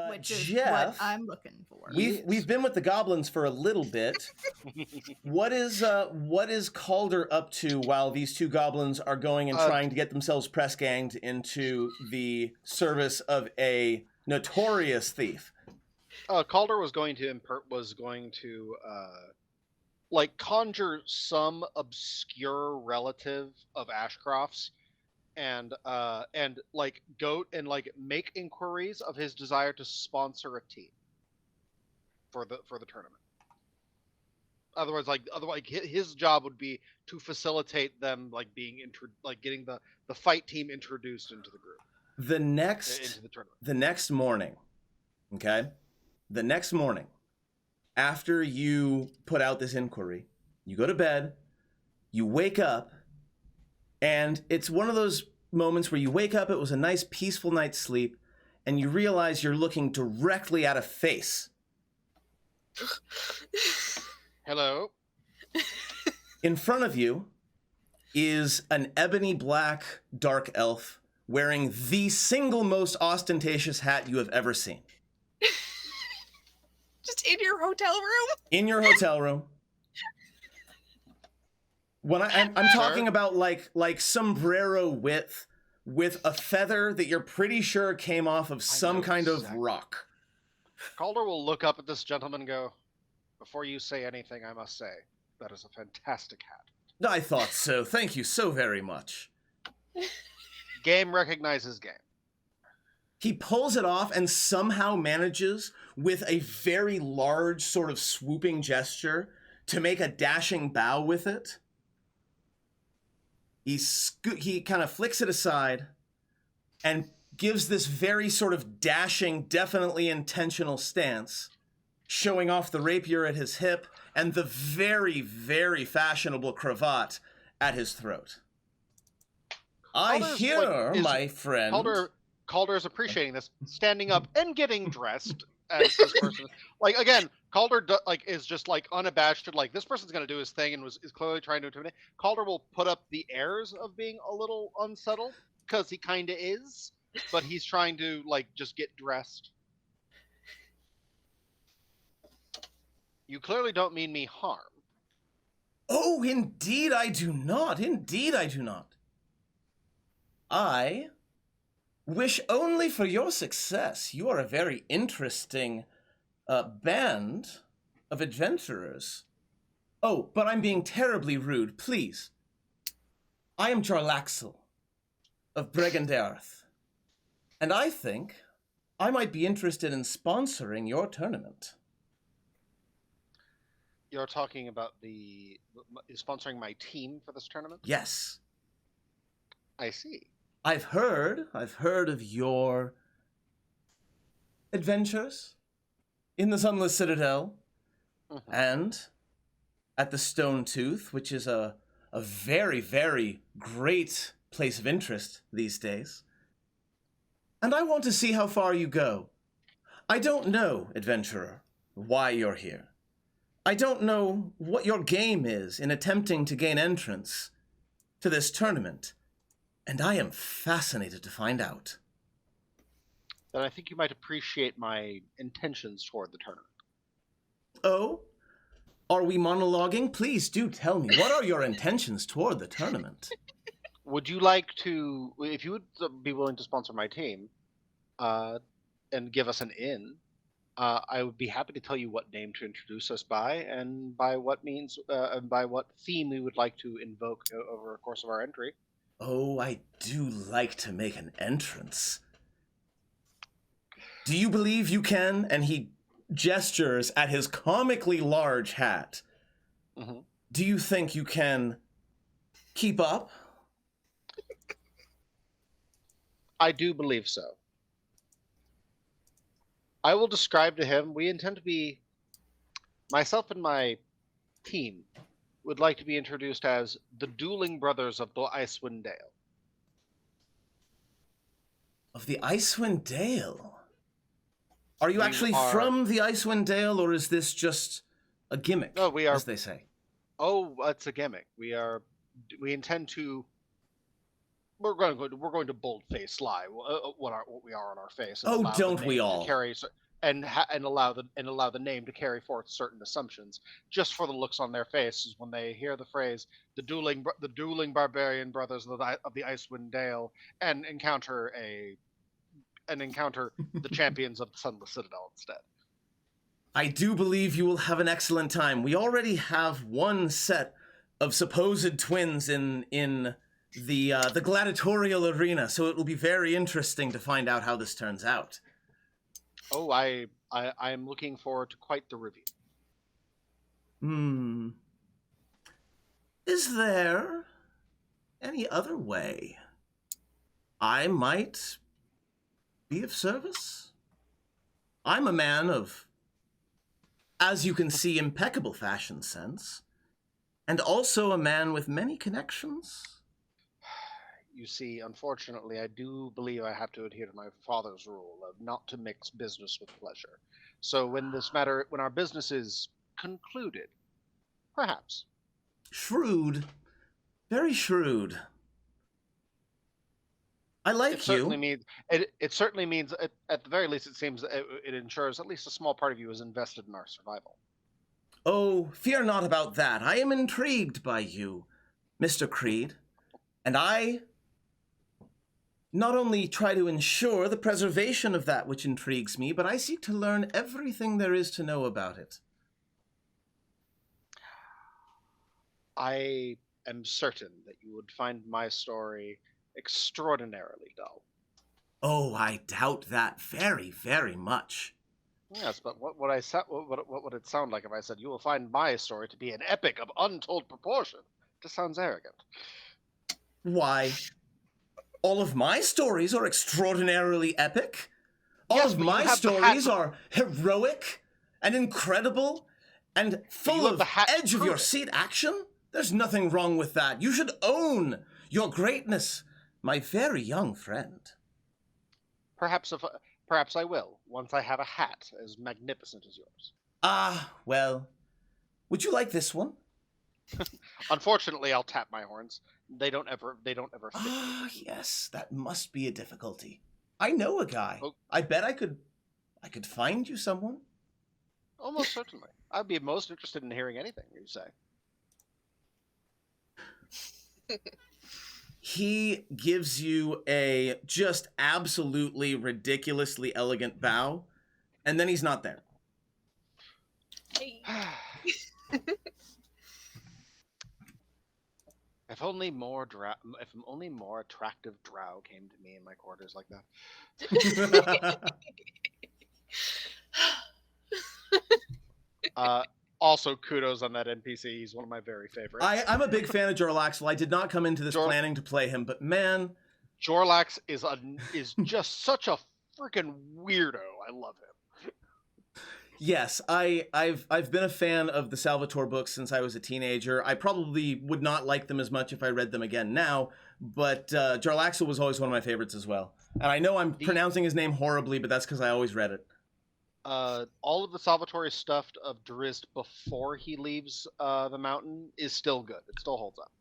which is Jeff, what I'm looking for. We've been with the goblins for a little bit. What is Calder up to while these two goblins are going and trying to get themselves press ganged into the service of a notorious thief? Calder was going to like conjure some obscure relative of Ashcroft's and like go and like make inquiries of his desire to sponsor a team for the tournament. Otherwise his job would be to facilitate them like being getting the fight team introduced into the group. Into the tournament. The next morning, okay? The next morning, after you put out this inquiry, you go to bed, you wake up, and it's one of those moments where you wake up, it was a nice, peaceful night's sleep, and you realize you're looking directly at a face. Hello. In front of you is an ebony black dark elf wearing the single most ostentatious hat you have ever seen. Just in your hotel room? In your hotel room. When I'm talking about like sombrero width with a feather that you're pretty sure came off of some kind of rock. Calder will look up at this gentleman and go, "Before you say anything, I must say, that is a fantastic hat." I thought so. Thank you so very much. Game recognizes game. He pulls it off and somehow manages, with a very large sort of swooping gesture, to make a dashing bow with it. He kind of flicks it aside and gives this very sort of dashing, definitely intentional stance, showing off the rapier at his hip and the very, very fashionable cravat at his throat. My friend. Calder is appreciating this, standing up and getting dressed as this person. Like again, Calder is just like unabashed. Like this person's gonna do his thing and is clearly trying to intimidate. Calder will put up the airs of being a little unsettled because he kind of is, but he's trying to like just get dressed. You clearly don't mean me harm. Oh, indeed I do not. Indeed I do not. I wish only for your success. You are a very interesting band of adventurers. Oh, but I'm being terribly rude. Please. I am Charlaxil of Bregendarth, and I think I might be interested in sponsoring your tournament. You're talking about sponsoring my team for this tournament? Yes. I see. I've heard of your adventures in the Sunless Citadel and at the Stone Tooth, which is a very, very great place of interest these days. And I want to see how far you go. I don't know, adventurer, why you're here. I don't know what your game is in attempting to gain entrance to this tournament. And I am fascinated to find out. Then I think you might appreciate my intentions toward the tournament. Oh? Are we monologuing? Please do tell me. What are your intentions toward the tournament? Would you like to, if you would be willing to sponsor my team, and give us an in, I would be happy to tell you what name to introduce us by, and by what means, and by what theme we would like to invoke over the course of our entry. Oh, I do like to make an entrance. Do you believe you can? And he gestures at his comically large hat. Mm-hmm. Do you think you can keep up? I do believe so. I will describe to him, we intend to be, myself and my team would like to be introduced as the Dueling Brothers of the Icewind Dale. Of the Icewind Dale? Are you actually from the Icewind Dale, or is this just a gimmick, no, we are, as they say? Oh, it's a gimmick. We intend to we're going to bold-face lie what we are on our face, and Oh, allow don't the we name all? to carry and allow the name to carry forth certain assumptions, just for the looks on their faces when they hear the phrase the dueling barbarian brothers of the Icewind Dale and encounter the champions of the Sunless Citadel instead. I do believe you will have an excellent time. We already have one set of supposed twins in the gladiatorial arena, so it will be very interesting to find out how this turns out. Oh, I am looking forward to quite the review. Is there any other way I might be of service? I'm a man of, as you can see, impeccable fashion sense, and also a man with many connections. You see, unfortunately, I do believe I have to adhere to my father's rule of not to mix business with pleasure. So when our business is concluded, perhaps. Shrewd. Very shrewd. I like It certainly means at the very least, it seems it ensures at least a small part of you is invested in our survival. Oh, fear not about that. I am intrigued by you, Mr. Creed, and I not only try to ensure the preservation of that which intrigues me, but I seek to learn everything there is to know about it. I am certain that you would find my story extraordinarily dull. Oh, I doubt that very, very much. Yes, but what would it sound like if I said you will find my story to be an epic of untold proportion? It just sounds arrogant. Why, all of my stories are extraordinarily epic. All of my stories are heroic and incredible and full of edge-of-your-seat action. There's nothing wrong with that. You should own your greatness, my very young friend. Perhaps I will, once I have a hat as magnificent as yours. Ah, well, would you like this one? Unfortunately, I'll tap my horns. They don't ever fit. Ah, yes, that must be a difficulty. I know a guy. Oh. I bet I could find you someone. Almost certainly. I'd be most interested in hearing anything you say. He gives you a just absolutely ridiculously elegant bow, and then he's not there. Hey. If only more attractive Drow came to me in my quarters like that. Also, kudos on that NPC. He's one of my very favorites. I'm a big fan of Charlaxil. I did not come into this planning to play him, but man, Charlax is just such a freaking weirdo. I love him. Yes, I've been a fan of the Salvatore books since I was a teenager. I probably would not like them as much if I read them again now, but Charlaxil was always one of my favorites as well. And I know I'm pronouncing his name horribly, but that's because I always read it. All of the Salvatore stuff of Drizzt before he leaves the mountain is still good. It still holds up.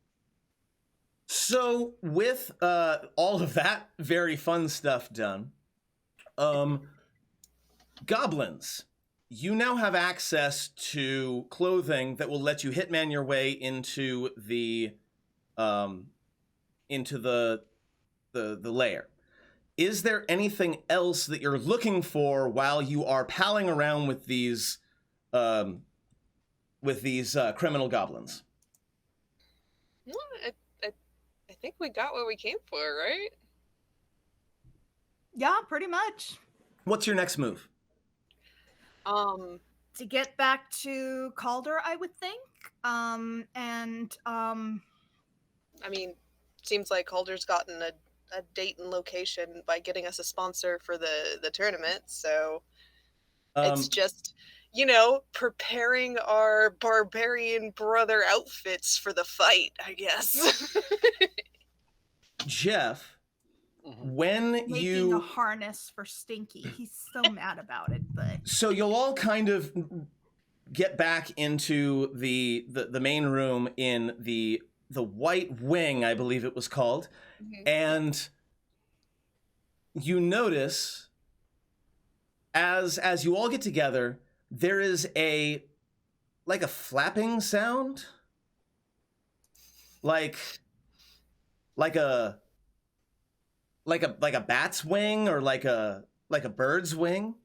So, with all of that very fun stuff done, goblins, you now have access to clothing that will let you hitman your way into the lair. Is there anything else that you're looking for while you are palling around with these criminal goblins? No, I think we got what we came for, right? Yeah, pretty much. What's your next move? To get back to Calder, I would think. I mean, seems like Calder's gotten a date and location by getting us a sponsor for the tournament, so it's just, preparing our barbarian brother outfits for the fight, I guess. Jeff, when making a harness for Stinky. He's so mad about it, but so you'll all kind of get back into the main room in the White Wing, I believe it was called, Mhm. and you notice as you all get together, there is a flapping sound, like a bat's wing or like a bird's wing.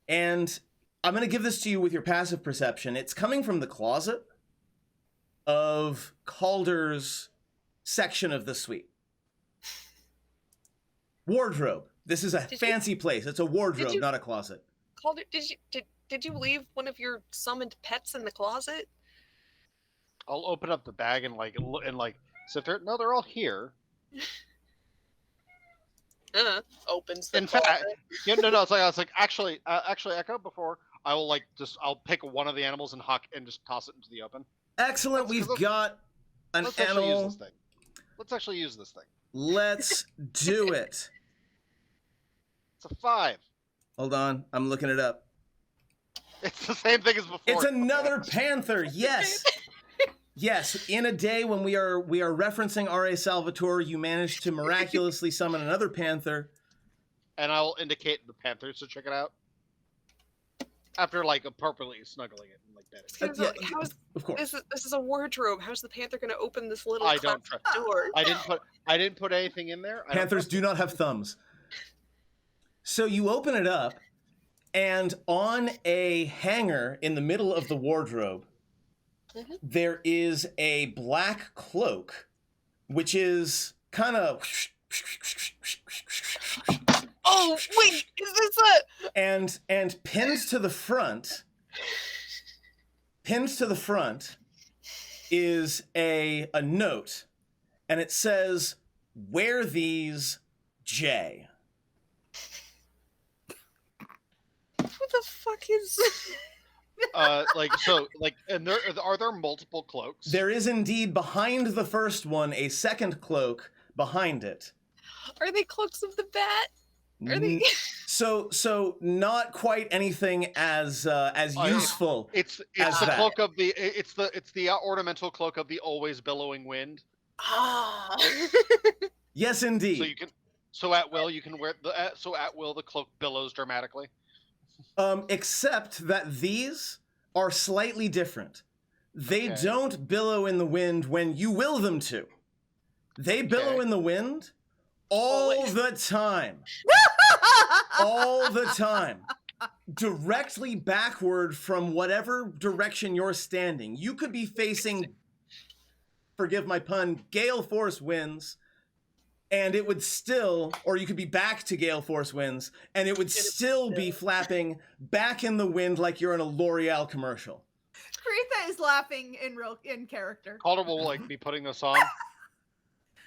And I'm going to give this to you with your passive perception. It's coming from the closet of Calder's section of the suite. Wardrobe. This is a fancy place. It's a wardrobe, not a closet. Calder, did you leave one of your summoned pets in the closet? I'll open up the bag and sit there. No, they're all here. Opens the In closet. fact, no. It's like I was like, actually, Echo. Before I will I'll pick one of the animals and just toss it into the open. Excellent. We've got an Let's animal. actually use this thing. Let's actually use this thing. Let's do it. It's a 5. Hold on, I'm looking it up. It's the same thing as before. It's another panther. Yes. Yes, in a day when we are referencing R.A. Salvatore, you managed to miraculously summon another panther. And I will indicate the panthers to check it out. After appropriately snuggling it and petting it. Of course. This is a wardrobe. How's the panther going to open this little I don't trust door? I didn't put anything in there. Panthers do not have thumbs. So you open it up, and on a hanger in the middle of the wardrobe, there is a black cloak, which is kind of... Oh, wait, is this a... And pinned to the front is a note, and it says, "Wear these, J." Who the fuck is... and are there multiple cloaks? There is indeed behind the first one a second cloak behind it. Are they cloaks of the bat? Are they... So not quite anything as useful. It's the cloak of the it's the ornamental cloak of the always billowing wind. Ah. Yes, indeed. So at will you can wear the cloak billows dramatically. Except that these are slightly different. They don't billow in the wind when you will them to. They billow in the wind all the time. All the time. Directly backward from whatever direction you're standing. You could be facing, forgive my pun, gale force winds, and it would still, or you could be back to gale force winds, and it would still be flapping back in the wind like you're in a L'Oreal commercial. Kreetha is laughing in character. Calder will be putting this on.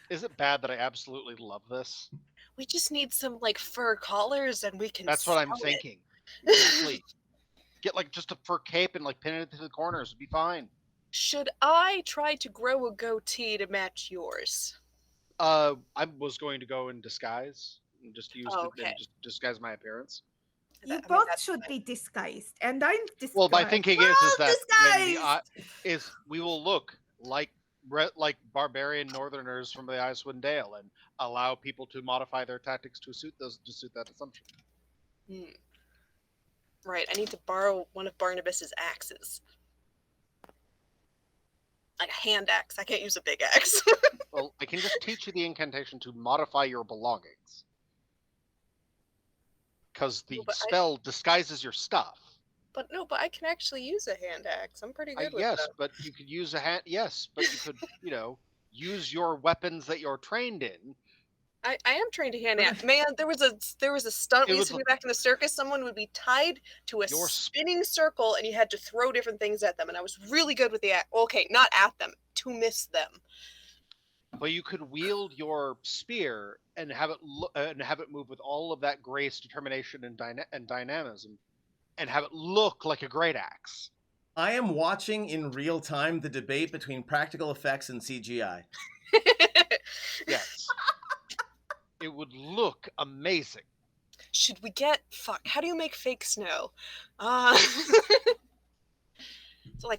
Is it bad that I absolutely love this? We just need some fur collars and we can. That's what I'm thinking. Exactly. Get just a fur cape and pin it to the corners. It'd be fine. Should I try to grow a goatee to match yours? I was going to go in disguise and just just disguise my appearance. You both should be disguised, and I'm disguised. Well, my thinking is that we will look like barbarian northerners from the Icewind Dale and allow people to modify their tactics to suit that assumption. Right, I need to borrow one of Barnabas's axes. Like a hand axe. I can't use a big axe. Well, I can just teach you the incantation to modify your belongings. Because the spell disguises your stuff. But I can actually use a hand axe. I'm pretty good with that. Yes, but you could use Yes, but you could, use your weapons that you're trained in. I am trained to hand axe. Man, there was a stunt we used to do back in the circus. Someone would be tied to a spinning circle, and you had to throw different things at them. And I was really good with the axe. Okay, not at them, to miss them. But you could wield your spear and have it move with all of that grace, determination, and dynamism, and have it look like a great axe. I am watching in real time the debate between practical effects and CGI. Yes. It would look amazing. Should we get... how do you make fake snow? So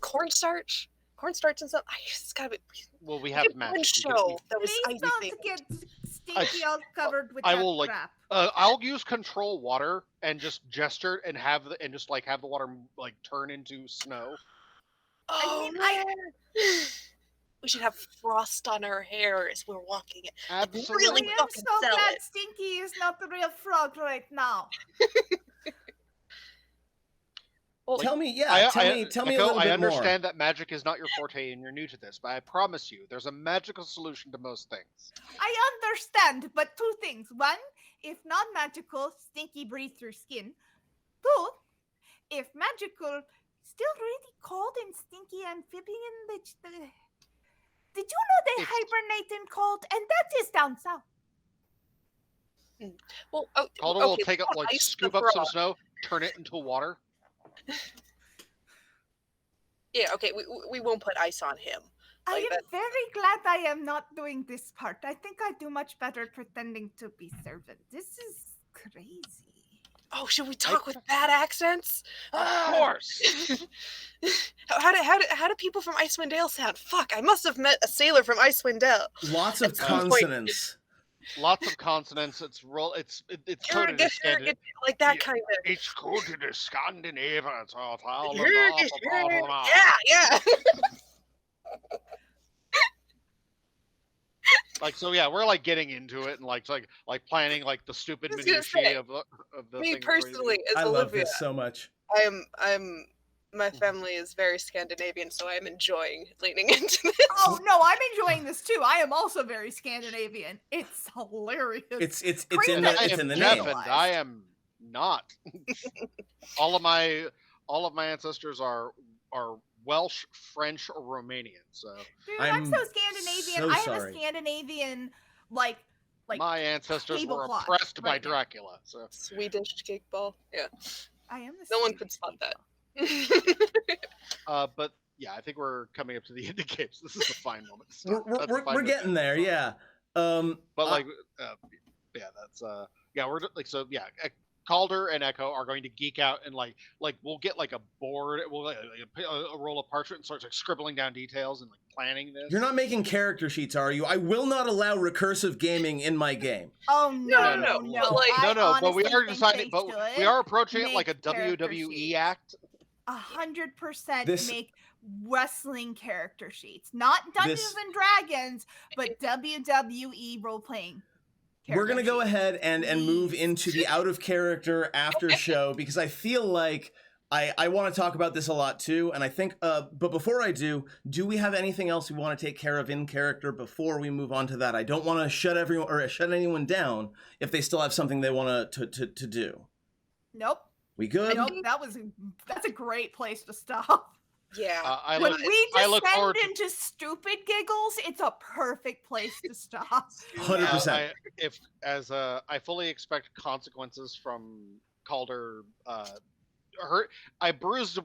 cornstarch? cornstarch and stuff. It's gotta be. Well, we have magic. One show that was Please icy don't themed. get stinky all covered with I that will, like, crap. I'll use control water and just gesture and have the water like turn into snow. Oh, man. We should have frost on our hair as we're walking it. Absolutely. Really I am fucking so sell glad it. Stinky is not the real frog right now. Well, Tell me, I tell me a Echo, little I bit understand that magic is not your forte and you're new to this, but I promise you, there's a magical solution to most things. I understand, but two things. One, if not magical, Stinky breathes through skin. Two, if magical, still really cold and stinky amphibian. Did you know they hibernate in cold? And that is down south. well, Calder will take up, like, scoop up some snow, turn it into water. Yeah, okay, we won't put ice on him. I Like am that. very glad I am not doing this part. I think I do much better pretending to be servant. This is crazy. Oh, should we talk with bad accents? Of course. How do people from Icewind Dale sound? Fuck, I must have met a sailor from Icewind Dale. Lots of consonants. Lots of consonants. It's coded as Scandinavian. Like that Yeah. kind of. It's coded as Scandinavian. So Yeah. Like, so yeah, we're like getting into it and like planning like the stupid I was gonna minutiae say, of the Me thing personally, as I Olivia, love this so much. my family is very Scandinavian, so I'm enjoying leaning into this. Oh no, I'm enjoying this too. I am also very Scandinavian. It's hilarious. It's Kreetha in the I it's am in the Jeff name. and I am not. all of my ancestors are Welsh, French, or Romanian. So Dude, I'm so I'm Scandinavian. so I have sorry. a Scandinavian like my ancestors were tablecloth oppressed by right now. Dracula. So Swedish cake ball. Yeah. I am the No one Swedish could spot people. that. but yeah, I think we're coming up to the end of games. This is a fine moment. To stop. That's a We're fine getting moment. there, yeah. But like, yeah, that's yeah, we're like, so yeah. Calder and Echo are going to geek out and like we'll get like a board, we'll like, a roll of parchment and start like scribbling down details and like planning this. You're not making character sheets, are you? I will not allow recursive gaming in my game. Oh no, No, no. but, like- No, but we honestly are think deciding, they but we should are approaching it like a make character WWE sheets. act. 100% This- make wrestling character sheets, not Dungeons This- and Dragons, but WWE role playing. We're gonna go ahead and move into the out of character after show because I feel like I want to talk about this a lot too, and I think but before I do we have anything else we want to take care of in character before we move on to that? I don't want to shut anyone down if they still have something they want to do. Nope. We good? Nope. That's a great place to stop. Yeah. I When look, we I look descend forward to into stupid giggles, it's a perfect place to stop. 100%. I fully expect consequences from Calder. I bruised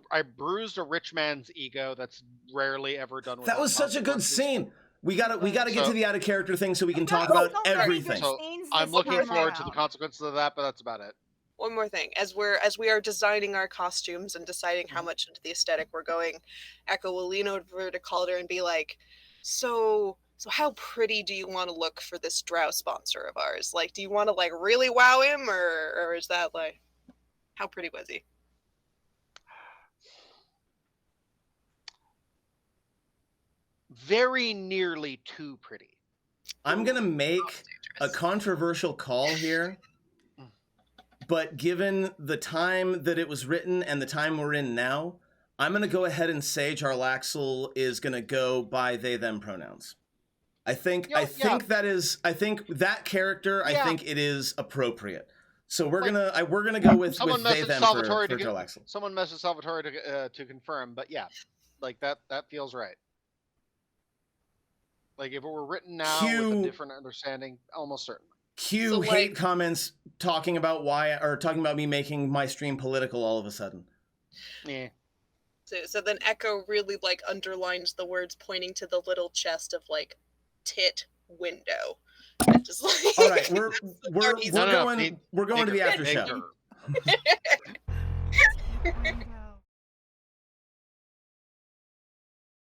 a rich man's ego. That's rarely ever done. That was such a good scene. We gotta get to the out of character thing so we can talk about everything. So I'm looking forward to the consequences of that, but that's about it. One more thing, as we are designing our costumes and deciding how much into the aesthetic we're going, Echo will lean over to Calder and be like, so how pretty do you want to look for this Drow sponsor of ours? Like, do you want to like really wow him, or is that like, how pretty was he? Very nearly too pretty. I'm gonna make a controversial call here. But given the time that it was written and the time we're in now, I'm going to go ahead and say Charlaxil is going to go by they them pronouns. I think that character, I think it is appropriate. So we're going to go with they them for Charlaxil. Someone messaged Salvatore to confirm, but yeah. Like that feels right. Like if it were written now with a different understanding, almost certainly. Cue hate comments talking about me making my stream political all of a sudden. Yeah. So then Echo really like underlines the words pointing to the little chest of like tit window. And just like all right, we're going to the after show.